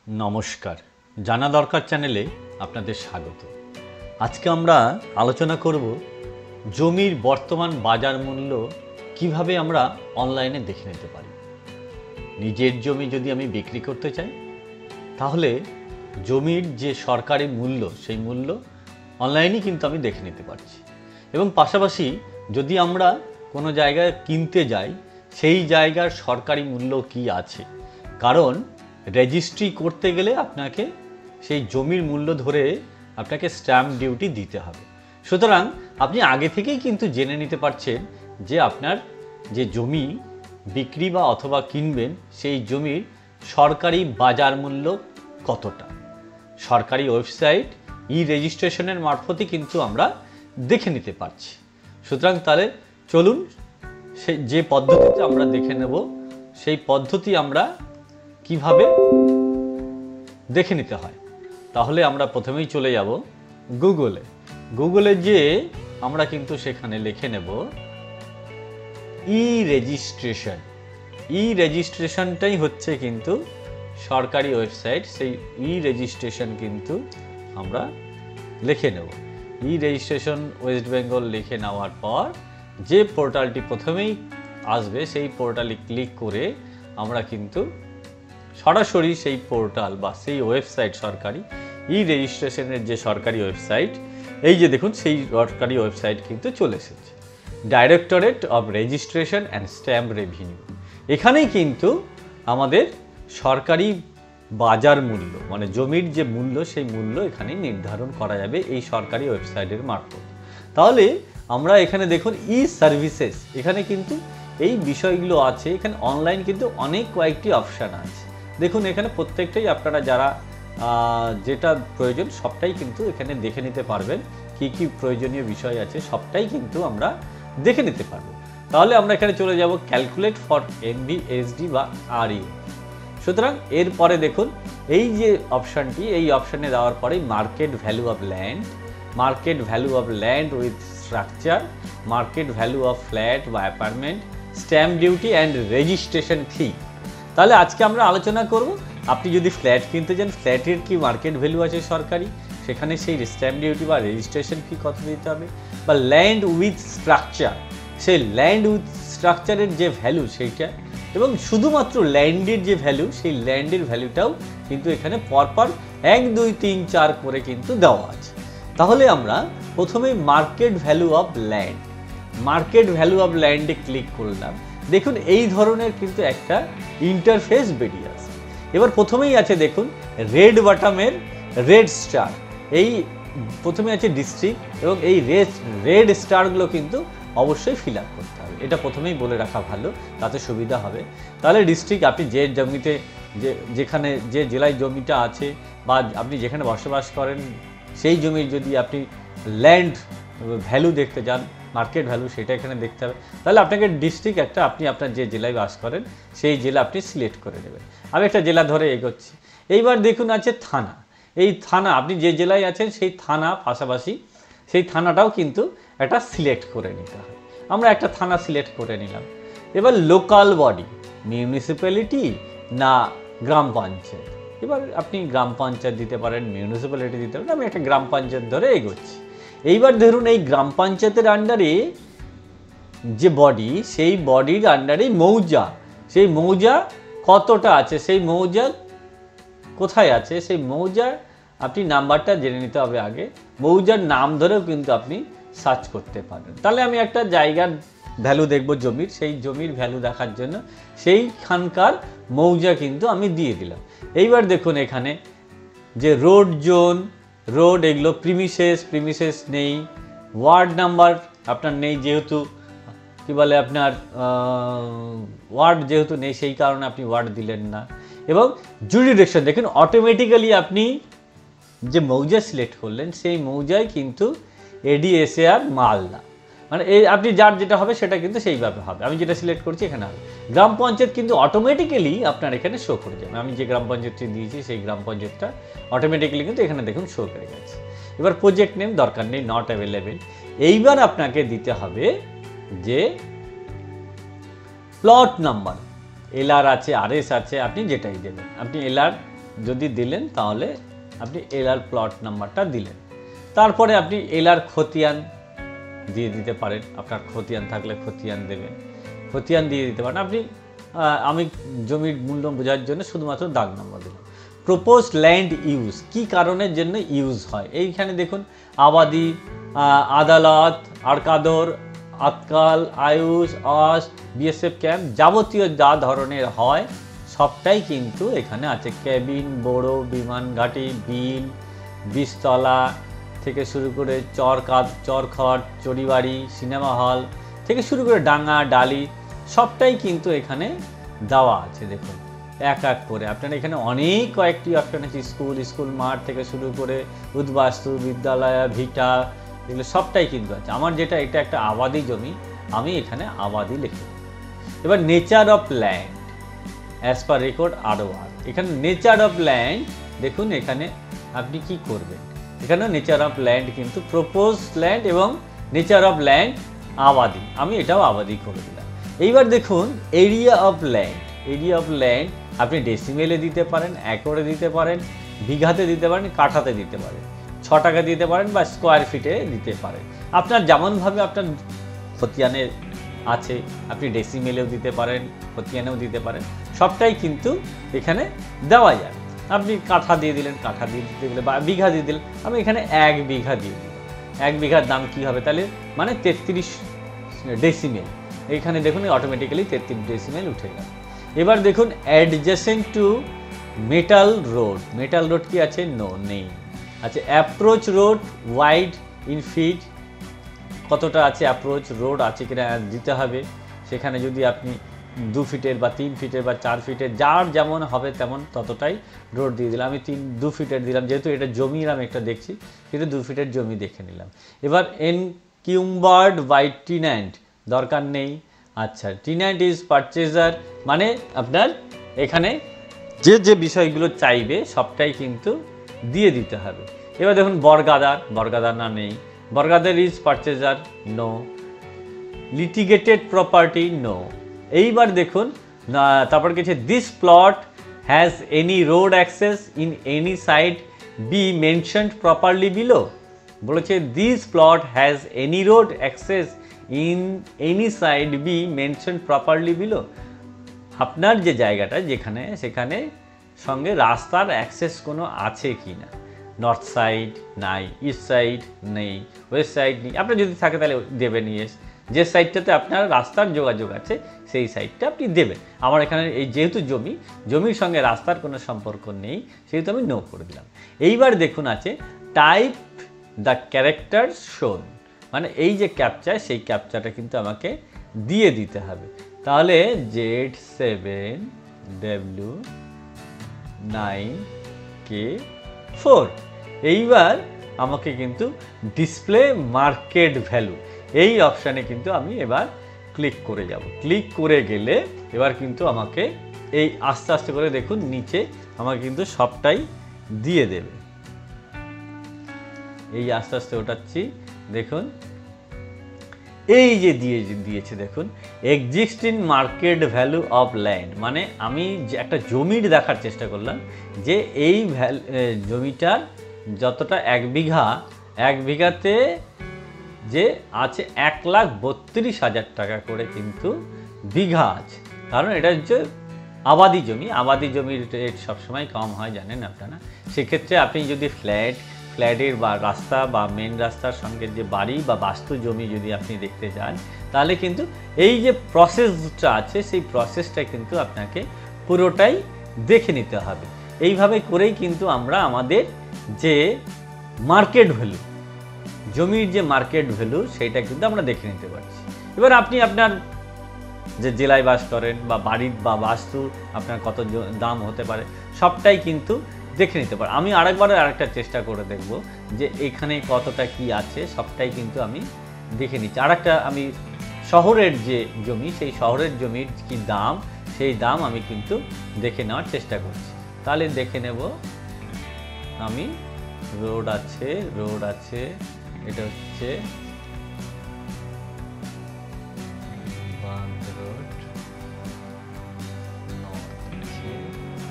নমস্কার, জানা দরকার চ্যানেলে আপনাদের স্বাগত। আজকে আমরা আলোচনা করব জমির বর্তমান বাজার মূল্য কিভাবে আমরা অনলাইনে দেখে নিতে পারি। নিজের জমি যদি আমি বিক্রি করতে চাই তাহলে জমির যে সরকারি মূল্য সেই মূল্য অনলাইনে কিন্তু আমি দেখে নিতে পারছি, এবং পাশাপাশি যদি আমরা কোনো জায়গায় কিনতে যাই সেই জায়গার সরকারি মূল্য কি আছে, কারণ রেজিস্ট্রি করতে গেলে আপনাকে সেই জমির মূল্য ধরে আপনাকে স্ট্যাম্প ডিউটি দিতে হবে। সুতরাং আপনি আগে থেকেই কিন্তু জেনে নিতে পারছেন যে আপনার যে জমি বিক্রি বা অথবা কিনবেন সেই জমির সরকারি বাজার মূল্য কতটা। সরকারি ওয়েবসাইট রেজিস্ট্রেশনের মারফতই কিন্তু আমরা দেখে নিতে পারছি। সুতরাং তাহলে চলুন সেই যে পদ্ধতিতে আমরা দেখে নেব সেই পদ্ধতি আমরা কিভাবে দেখে নিতে হয়। তাহলে আমরা প্রথমেই চলে যাব গুগলে যে আমরা কিন্তু সেখানে লিখে নেব রেজিস্ট্রেশনটাই হচ্ছে কিন্তু সরকারি ওয়েবসাইট। সেই রেজিস্ট্রেশন কিন্তু আমরা লিখে নেব। রেজিস্ট্রেশন ওয়েস্ট বেঙ্গল লিখে নেওয়ার পর যে পোর্টালটি প্রথমেই আসবে সেই পোর্টালে ক্লিক করে আমরা কিন্তু সরাসরি সেই পোর্টাল বা সেই ওয়েবসাইট সরকারি রেজিস্ট্রেশনের যে সরকারি ওয়েবসাইট, এই যে দেখুন সেই সরকারি ওয়েবসাইট কিন্তু চলে এসেছে, directorate of registration and stamp revenue. এখানেই কিন্তু আমাদের সরকারি বাজার মূল্য মানে জমির যে মূল্য সেই মূল্য এখানে নির্ধারণ করা যাবে এই সরকারি ওয়েবসাইটের মারফত। তাহলে আমরা এখানে দেখুন সার্ভিসেস, এখানে কিন্তু এই বিষয়গুলো আছে। এখানে অনলাইন কিন্তু অনেক কয়েকটি অপশান আছে। দেখুন এখানে প্রত্যেকটাই আপনারা যারা যেটা প্রয়োজন সবটাই কিন্তু এখানে দেখে নিতে পারবেন। কি কি প্রয়োজনীয় বিষয় আছে সবটাই কিন্তু আমরা দেখে নিতে পারবো। তাহলে আমরা এখানে চলে যাব ক্যালকুলেট ফর এমবি, এসডি বা আরইউ। সুতরাং এরপরে দেখুন এই যে অপশানটি, এই অপশানে দেওয়ার পরেই market value of land with structure, market value of flat বা apartment, stamp duty and registration fee. তাহলে আজকে আমরা আলোচনা করব আপনি যদি ফ্ল্যাট কিনতে চান ফ্ল্যাটের কি মার্কেট ভ্যালু আছে সরকারি, সেখানে সেই স্ট্যাম্প ডিউটি বা রেজিস্ট্রেশন ফি কত দিতে হবে, বা ল্যান্ড উইথ স্ট্রাকচার, সেই ল্যান্ড উইথ স্ট্রাকচারের যে ভ্যালু সেইটা, এবং শুধুমাত্র ল্যান্ডের যে ভ্যালু সেই ল্যান্ডের ভ্যালুটাও কিন্তু এখানে পরপর 1, 2, 3, 4 করে কিন্তু দেওয়া আছে। তাহলে আমরা প্রথমেই মার্কেট ভ্যালু অফ ল্যান্ডে ক্লিক করলাম। দেখুন এই ধরনের কিন্তু একটা ইন্টারফেস বেরিয়ে আসে। এবার প্রথমেই আছে দেখুন রেড বাটমের রেড স্টার, এই প্রথমে আছে ডিস্ট্রিক্ট, এবং এই রেড স্টারগুলো কিন্তু অবশ্যই ফিল আপ করতে হবে। এটা প্রথমেই বলে রাখা ভালো, তাতে সুবিধা হবে। তাহলে ডিস্ট্রিক্ট আপনি যে জমিতে যেখানে যে জেলায় জমিটা আছে বা আপনি যেখানে বসবাস করেন সেই জমির যদি আপনি ল্যান্ড ভ্যালু দেখতে চান, মার্কেট ভ্যালু, সেটা এখানে দেখতে হবে। তাহলে আপনাকে ডিস্ট্রিক্ট একটা আপনি আপনার যে জেলায় বাস করেন সেই জেলা আপনি সিলেক্ট করে নেবেন। আমি একটা জেলা ধরে এগোচ্ছি। এইবার দেখুন আছে থানা। এই থানা আপনি যে জেলায় আছেন সেই থানা পাশাপাশি সেই থানাটাও কিন্তু একটা সিলেক্ট করে নিতে হয়। আমরা একটা থানা সিলেক্ট করে নিলাম। এবার লোকাল বডি, মিউনিসিপ্যালিটি না গ্রাম পঞ্চায়েত, এবার আপনি গ্রাম পঞ্চায়েত দিতে পারেন, মিউনিসিপ্যালিটি দিতে পারেন। আমি একটা গ্রাম পঞ্চায়েত ধরে এগোচ্ছি। এইবার ধরুন এই গ্রাম পঞ্চায়েতের আন্ডারে যে বডি, সেই বডির আন্ডারে মৌজা, সেই মৌজা কতটা আছে, সেই মৌজা কোথায় আছে, সেই মৌজার আপনি নাম্বারটা জেনে নিতে হবে আগে। মৌজার নাম ধরেও কিন্তু আপনি সার্চ করতে পারেন। তাহলে আমি একটা জায়গার ভ্যালু দেখব জমির, সেই জমির ভ্যালু দেখার জন্য সেইখানকার মৌজা কিন্তু আমি দিয়ে দিলাম। এইবার দেখুন এখানে যে রোড জোন, রোড এগুলো প্রিমিসেস নেই, ওয়ার্ড নাম্বার আপনার নেই, যেহেতু কি বলে আপনার ওয়ার্ড যেহেতু নেই সেই কারণে আপনি ওয়ার্ড দিলেন না। এবং জুরিডিকশন দেখুন অটোমেটিক্যালি আপনি যে মৌজা সিলেক্ট করলেন সেই মৌজায় কিন্তু ADSAR মালদা, মানে এই আপনি যার যেটা হবে সেটা কিন্তু সেইভাবে হবে। আমি যেটা সিলেক্ট করছি এখানে হবে। গ্রাম পঞ্চায়েত কিন্তু অটোমেটিক্যালি আপনার এখানে শো করে যাবে। আমি যে গ্রাম পঞ্চায়েতটি দিয়েছি সেই গ্রাম পঞ্চায়েতটা অটোমেটিক্যালি কিন্তু এখানে দেখুন শো করে গেছে। এবার প্রজেক্ট নেম দরকার নেই, নট অ্যাভেলেবেল। এইবার আপনাকে দিতে হবে যে প্লট নাম্বার, LR আছে, RS আছে, আপনি যেটাই দেবেন। আপনি LR যদি দিলেন তাহলে আপনি এলআর প্লট নাম্বারটা দিলেন। তারপরে আপনি এলআর খতিয়ান দিয়ে দিতে পারেন, আপনার খতিয়ান থাকলে খতিয়ান দেবেন, খতিয়ান দিয়ে দিতে পারেন আপনি। আমি জমির মূল্য বোঝার জন্য শুধুমাত্র দাগ নম্বর দিলাম। প্রপোজড ল্যান্ড ইউজ, কি কারণের জন্য ইউজ হয়, এইখানে দেখুন আবাদি, আদালত, আরকাদর, আতকাল, আয়ুষ, আস, বিএসএফ ক্যাম্প, যাবতীয় যা ধরনের হয় সবটাই কিন্তু এখানে আছে। ক্যাবিন, বড় বিমান ঘাঁটি, বিল, বীজতলা থেকে শুরু করে চরখট, চড়িবাড়ি, সিনেমা হল থেকে শুরু করে ডাঙ্গা, ডালি সবটাই কিন্তু এখানে দেওয়া আছে। দেখুন এক এক করে আপনার এখানে অনেক কয়েকটি অপশন আছে, স্কুল মাঠ থেকে শুরু করে উদ্বাস্তু, বিদ্যালয়, ভিটা, এগুলো সবটাই কিন্তু আছে। আমার যেটা এটা একটা আবাদি জমি, আমি এখানে আবাদি লিখি। এবার nature of land as per record ROR, এখানে নেচার অফ ল্যান্ড দেখুন এখানে আপনি কি করবেন, এখানে নেচার অফ ল্যান্ড কিন্তু প্রপোজ ল্যান্ড এবং নেচার অফ ল্যান্ড আবাদি, আমি এটাও আবাদি করে দিলাম। এইবার দেখুন area of land, area of land আপনি ডেসিমেলে দিতে পারেন, একরে দিতে পারেন, বিঘাতে দিতে পারেন, কাঠাতে দিতে পারেন, 6 টাকা দিতে পারেন বা স্কোয়ার ফিটে দিতে পারেন। আপনার যেমনভাবে আপনার খতিয়ানে আছে আপনি ডেসিমেলেও দিতে পারেন, খতিয়ানেও দিতে পারেন, সবটাই কিন্তু এখানে দেওয়া যায়। আপনি কাঠা দিয়ে দিলেন, কাঠা দিয়ে দিতে গেলে বা বিঘা দিয়ে দিলেন, আমি এখানে 1 বিঘা দিয়ে দিলাম। 1 বিঘার দাম কি হবে তাহলে, মানে 33 ডেসিমেল। এইখানে দেখুন অটোমেটিক্যালি 33 ডেসিমেল উঠে গেল। এবার দেখুন adjacent to metal road, metal road কি আছে, নেই। আচ্ছা approach road wide in feet, কতটা আছে অ্যাপ্রোচ রোড আছে কিনা দিতে হবে। সেখানে যদি আপনি 2 ফিটের বা 3 ফিটের বা 4 ফিটের যার যেমন হবে তেমন ততটাই রোড দিয়ে দিলাম। আমি 2 ফিটের দিলাম, যেহেতু এটা জমি আমি একটা দেখছি, কিন্তু 2 ফিটের জমি দেখে নিলাম। এবার এনকিউম্বার্ড বাই টিন্যান্ট দরকার নেই। আচ্ছা টিন্যান্ট ইজ পারচেজার, মানে আপনার এখানে যে বিষয়গুলো চাইবে সবটাই কিন্তু দিয়ে দিতে হবে। এবার দেখুন বরগাদার না নেই, বরগাদার is purchaser, no. Litigated property, no. এইবার দেখুন তারপর কিছু this plot has any road access in any side be mentioned properly below, বলেছে this plot has any road access in any side be mentioned properly below, আপনার যে জায়গাটা যেখানে সেখানে সঙ্গে রাস্তার অ্যাক্সেস কোনো আছে কি না, নর্থ সাইড নাই, ইস্ট সাইড নেই, ওয়েস্ট সাইড নেই, আপনার যদি থাকে তাহলে দেবেন ইয়েস। যে সাইডটাতে আপনার রাস্তার যোগাযোগ আছে সেই সাইডটা আপনি দেবেন। আমার এখানে এই যেহেতু জমির সঙ্গে রাস্তার কোনো সম্পর্ক নেই সেহেতু আমি নো করে দিলাম। এইবার দেখুন আছে টাইপ দ্য ক্যারেক্টার শোন, মানে এই যে ক্যাপচা সেই ক্যাপচাটা কিন্তু আমাকে দিয়ে দিতে হবে। তাহলে Z7W9K4, এইবার আমাকে কিন্তু ডিসপ্লে মার্কেট ভ্যালু এই অপশানে কিন্তু আমি এবার ক্লিক করে যাব। ক্লিক করে গেলে এবার কিন্তু আমাকে এই আস্তে আস্তে করে দেখুন নিচে আমাকে কিন্তু সবটাই দিয়ে দেবে। এই আস্তে আস্তে ওঠাচ্ছি, দেখুন এই যে দিয়েছে দেখুন existing market value of land, মানে আমি যে একটা জমির দেখার চেষ্টা করলাম যে এই জমিটার যতটা 1 বিঘাতে যে আছে 1,32,000 টাকা করে কিন্তু বিঘা আছে, কারণ এটা হচ্ছে আবাদি জমির রেট সবসময় কম হয় জানেন আপনারা। সেক্ষেত্রে আপনি যদি ফ্ল্যাটের বা রাস্তা বা মেন রাস্তার সঙ্গে যে বাড়ি বা বাস্তু জমি যদি আপনি দেখতে চান তাহলে কিন্তু এই যে প্রসেসটা আছে সেই প্রসেসটা কিন্তু আপনাকে পুরোটাই দেখে নিতে হবে। এইভাবে করেই কিন্তু আমরা আমাদের যে মার্কেট ভ্যালু, জমির যে মার্কেট ভ্যালু সেইটা কিন্তু আমরা দেখে নিতে পারছি। এবার আপনি আপনার যে জেলায় বাস করেন বা বাড়ির বা বাস্তু আপনার কত দাম হতে পারে সবটাই কিন্তু দেখে নিতে পারে। আমি আরেকটা চেষ্টা করে দেখব যে এখানে কতটা কি আছে সবটাই কিন্তু আমি দেখে নিচ্ছি। আরেকটা আমি শহরের যে জমি সেই শহরের জমির কি দাম সেই দাম আমি কিন্তু দেখে নেওয়ার চেষ্টা করছি। তাহলে দেখে নেব আমি রোড আছে এটা হচ্ছে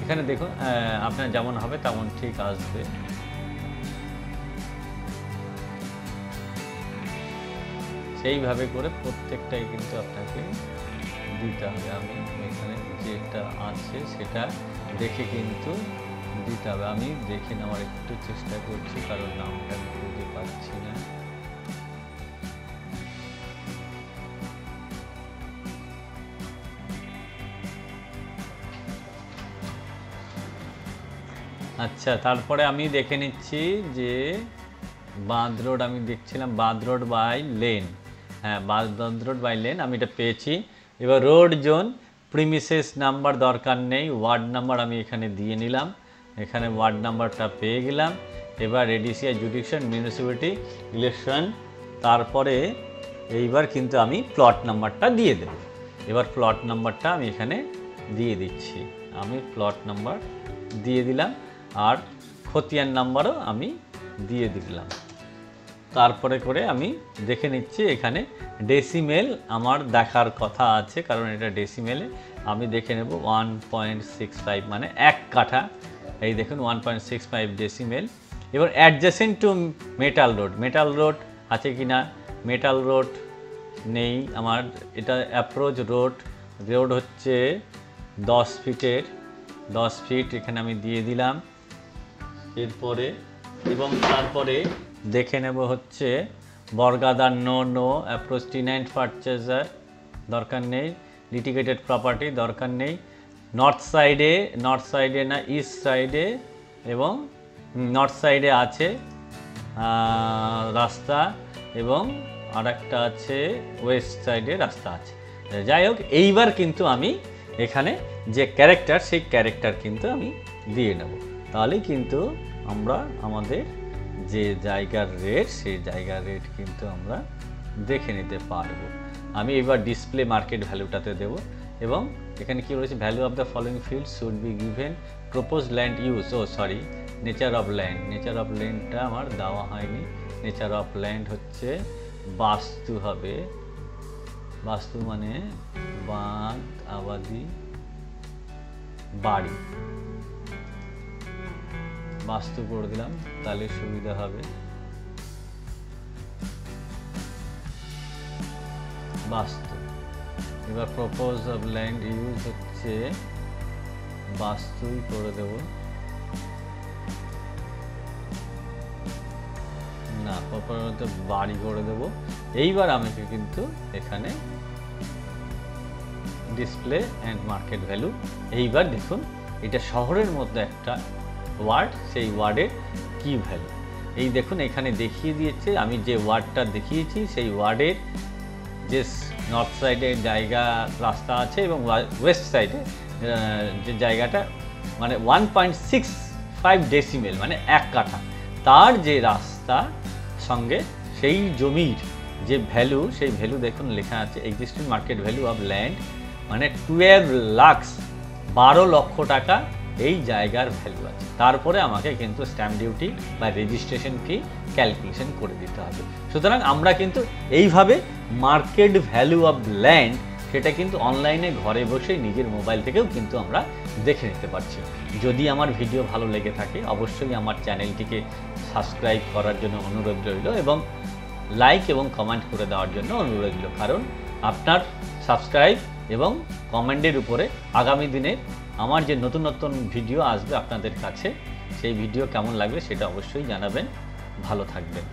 এখানে দেখুন আপনার যেমন হবে তেমন ঠিক আসবে। সেইভাবে করে প্রত্যেকটাই কিন্তু আপনাকে দিতে হবে। আমি এখানে যেটা আছে সেটা দেখে কিন্তু দিতে হবে। আমি দেখে নেওয়ার একটু চেষ্টা করছি, কারণ নামটা আমি খুঁজে পাচ্ছি না। আচ্ছা, তারপরে আমি দেখে নিচ্ছি যে বাঁধ রোড, আমি দেখছিলাম বাঁধ রোড বাই লেন। হ্যাঁ, বাঁধ রোড বাই লেন আমি এটা পেয়েছি। এবার রোড জোন, প্রিমিসেস নাম্বার দরকার নেই, ওয়ার্ড নাম্বার আমি এখানে দিয়ে নিলাম। এখানে ওয়ার্ড নাম্বারটা পেয়ে গেলাম। এবার এডিসিআই জুডিকশন মিউনিসিপ্যালিটি ইলেকশন, তারপরে এইবার কিন্তু আমি প্লট নাম্বারটা দিয়ে দেব। এবার প্লট নাম্বারটা আমি এখানে দিয়ে দিচ্ছি। আমি প্লট নাম্বার দিয়ে দিলাম, আর খতিয়ান নাম্বারও আমি দিয়ে দিলাম। তারপরে করে আমি দেখে নিচ্ছি এখানে ডেসিমেল আমার দেখার কথা আছে, কারণ এটা ডেসিমেলে আমি দেখে নেব 1.65 মানে 1 কাঠা। এই দেখুন 1.65 ডেসিমেল। এবার adjacent to metal road, metal road আছে কি না? মেটাল রোড নেই আমার। এটা অ্যাপ্রোচ রোড, রোড হচ্ছে 10 ফিটের, 10 ফিট এখানে আমি দিয়ে দিলাম। এরপরে এবং তারপরে দেখে নেব হচ্ছে বর্গাদার নো অ্যাপ্রোচ টেন্যান্ট পারচেজার দরকার নেই, লিটিগেটেড প্রপার্টি দরকার নেই। নর্থ সাইডে না ইস্ট সাইডে, এবং নর্থ সাইডে আছে রাস্তা, এবং আরেকটা আছে ওয়েস্ট সাইডে রাস্তা আছে। যাই হোক, এইবার কিন্তু আমি এখানে যে ক্যারেক্টার, সেই ক্যারেক্টার কিন্তু আমি দিয়ে নেব। তাহলেই কিন্তু আমরা আমাদের যে জায়গার রেট, সেই জায়গার রেট কিন্তু আমরা দেখে নিতে পারবো। আমি এবার ডিসপ্লে মার্কেট ভ্যালুটাতে দেব, এবং এখানে কি রয়েছে, value of the following field should be given, propose land use, nature of land, nature of ল্যান্ডটা আমার দেওয়া হয়নি। নেচার অফ ল্যান্ড হচ্ছে বাস্তু হবে, বাস্তু মানে বাঁধ, আবাদি, বাড়ি, বাস্তু করে দিলাম, তাহলে সুবিধা হবে। বাস্তু। এবার প্রপোজ অফ ল্যান্ড ইউজ হচ্ছে বাস্তুই করে দেব না, প্রপারতে বাড়ি করে দেব। এইবার আমাকে কিন্তু এখানে ডিসপ্লে অ্যান্ড মার্কেট ভ্যালু, এইবার দেখুন এটা শহরের মধ্যে একটা ওয়ার্ড, সেই ওয়ার্ডের কি ভ্যালু, এই দেখুন এখানে দেখিয়ে দিয়েছে। আমি যে ওয়ার্ডটা দেখিয়েছি সেই ওয়ার্ডের যে নর্থ সাইডে জায়গা রাস্তা আছে, এবং ওয়েস্ট সাইডে যে জায়গাটা মানে 1.65 ডেসিমেল মানে 1 কাঠা, তার যে রাস্তা সঙ্গে সেই জমির যে ভ্যালু, সেই ভ্যালু দেখুন লেখা আছে existing market value of land মানে 12 লক্ষ টাকা এই জায়গার ভ্যালু আছে। তারপরে আমাকে কিন্তু স্ট্যাম্প ডিউটি বা রেজিস্ট্রেশন ফি ক্যালকুলেশন করে দিতে হবে। সুতরাং আমরা কিন্তু এইভাবে মার্কেট ভ্যালু অফ ল্যান্ড, সেটা কিন্তু অনলাইনে ঘরে বসে নিজের মোবাইল থেকেও কিন্তু আমরা দেখে নিতে পারছি। যদি আমার ভিডিও ভালো লেগে থাকে অবশ্যই আমার চ্যানেলটিকে সাবস্ক্রাইব করার জন্য অনুরোধ রইল, এবং লাইক এবং কমেন্ট করে দেওয়ার জন্য অনুরোধ রইল, কারণ আপনার সাবস্ক্রাইব এবং কমেন্টের উপরে আগামী দিনে আমার যে নতুন নতুন ভিডিও আসবে আপনাদের কাছে, সেই ভিডিও কেমন লাগবে সেটা অবশ্যই জানাবেন। ভালো থাকবেন।